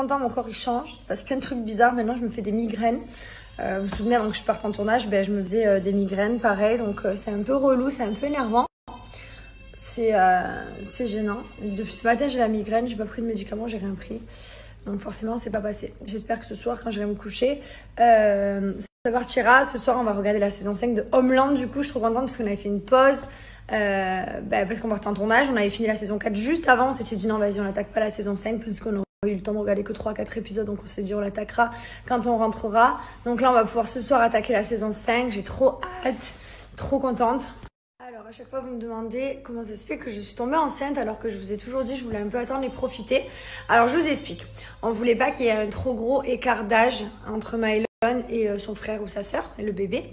en temps, mon corps il change. Il se passe plein de trucs bizarres. Maintenant, je me fais des migraines. Vous vous souvenez, avant que je parte en tournage, je me faisais des migraines, pareil. Donc, c'est un peu relou, c'est un peu énervant. C'est gênant. Depuis ce matin, j'ai la migraine. J'ai pas pris de médicaments, j'ai rien pris. Donc, forcément, c'est pas passé. J'espère que ce soir, quand j'irai me coucher, ça partira. Ce soir, on va regarder la saison 5 de Homeland. Du coup, je suis trop contente parce qu'on avait fait une pause. Parce qu'on partait en tournage. On avait fini la saison 4 juste avant. On s'était dit non, vas-y, on n'attaque pas la saison 5 parce qu'on aurait eu le temps de regarder que 3-4 épisodes. Donc, on s'est dit on l'attaquera quand on rentrera. Donc là, on va pouvoir ce soir attaquer la saison 5. J'ai trop hâte. Trop contente. Alors, à chaque fois, vous me demandez comment ça se fait que je suis tombée enceinte alors que je vous ai toujours dit que je voulais un peu attendre et profiter. Alors, je vous explique. On voulait pas qu'il y ait un trop gros écart d'âge entre Mylon et son frère ou sa sœur, et le bébé.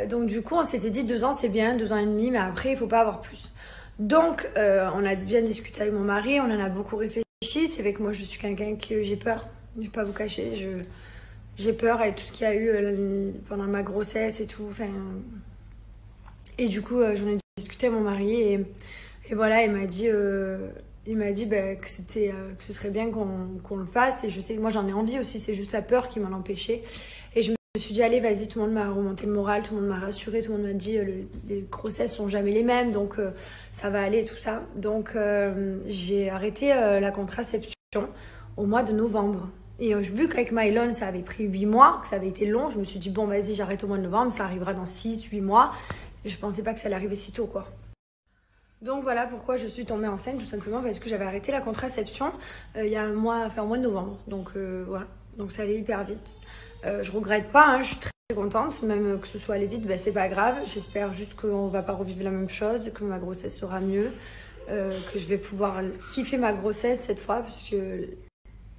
Donc, du coup, on s'était dit 2 ans, c'est bien, 2 ans et demi, mais après, il faut pas avoir plus. Donc, on a bien discuté avec mon mari, on en a beaucoup réfléchi. C'est vrai que moi, je suis quelqu'un qui j'ai peur. Je vais pas vous cacher, j'ai peur avec tout ce qu'il y a eu pendant ma grossesse et tout. Enfin... Et du coup, j'en ai discuté avec mon mari et voilà, il m'a dit que c'était que ce serait bien qu'on le fasse. Et je sais que moi, j'en ai envie aussi, c'est juste la peur qui m'en empêchait. Et je me suis dit, allez, vas-y, tout le monde m'a remonté le moral, tout le monde m'a rassuré, tout le monde m'a dit les grossesses sont jamais les mêmes, donc ça va aller, tout ça. Donc, j'ai arrêté la contraception au mois de novembre. Et vu qu'avec Mylon, ça avait pris 8 mois, que ça avait été long, je me suis dit, bon, vas-y, j'arrête au mois de novembre, ça arrivera dans 6-8 mois. Je pensais pas que ça allait arriver si tôt, quoi. Donc voilà pourquoi je suis tombée enceinte, tout simplement parce que j'avais arrêté la contraception il y a un mois, enfin au mois de novembre. Donc voilà, donc ça allait hyper vite. Je regrette pas, hein, je suis très contente, même que ce soit allé vite, c'est pas grave. J'espère juste qu'on va pas revivre la même chose, que ma grossesse sera mieux, que je vais pouvoir kiffer ma grossesse cette fois, parce que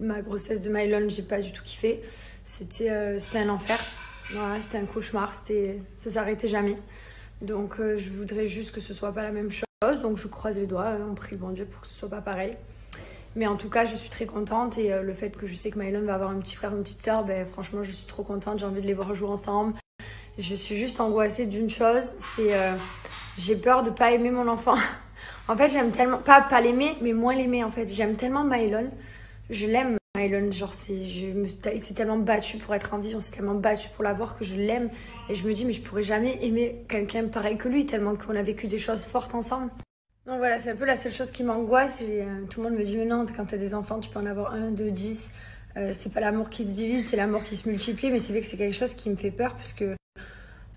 ma grossesse de Mylon, j'ai pas du tout kiffé. C'était un enfer, voilà, c'était un cauchemar, ça s'arrêtait jamais. Donc je voudrais juste que ce soit pas la même chose. Donc je croise les doigts, on prie le bon Dieu pour que ce soit pas pareil. Mais en tout cas, je suis très contente. Et le fait que je sais que Mylon va avoir un petit frère, une petite sœur, franchement, je suis trop contente. J'ai envie de les voir jouer ensemble. Je suis juste angoissée d'une chose, c'est j'ai peur de pas aimer mon enfant. En fait, j'aime tellement, pas l'aimer, mais moins l'aimer en fait. J'aime tellement Mylon. Je l'aime. Mylon, genre il s'est tellement battu pour être en vie, on s'est tellement battu pour l'avoir que je l'aime et je me dis mais je pourrais jamais aimer quelqu'un pareil que lui tellement qu'on a vécu des choses fortes ensemble. Donc voilà, c'est un peu la seule chose qui m'angoisse. Tout le monde me dit mais non, quand t'as des enfants tu peux en avoir 1, 2, 10, c'est pas l'amour qui se divise, c'est l'amour qui se multiplie, mais c'est vrai que c'est quelque chose qui me fait peur parce que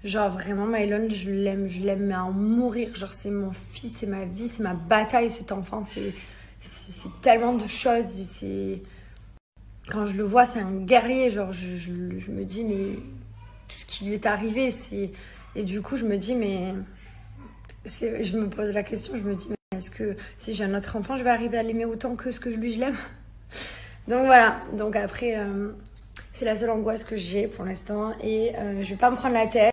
genre vraiment Mylon, je l'aime mais à en mourir, genre c'est mon fils, c'est ma vie, c'est ma bataille cet enfant, c'est tellement de choses, quand je le vois, c'est un guerrier, genre je me dis mais tout ce qui lui est arrivé, et du coup je me dis mais je me pose la question, je me dis mais est-ce que si j'ai un autre enfant, je vais arriver à l'aimer autant que ce que je l'aime? Donc voilà, donc après c'est la seule angoisse que j'ai pour l'instant et je vais pas me prendre la tête.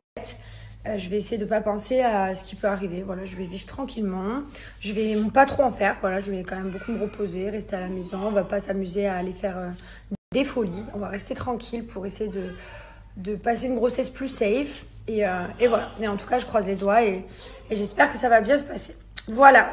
Je vais essayer de pas penser à ce qui peut arriver. Voilà, je vais vivre tranquillement. Je vais pas trop en faire. Voilà, je vais quand même beaucoup me reposer, rester à la maison. On va pas s'amuser à aller faire des folies. On va rester tranquille pour essayer de passer une grossesse plus safe. Et voilà. Mais en tout cas, je croise les doigts et j'espère que ça va bien se passer. Voilà.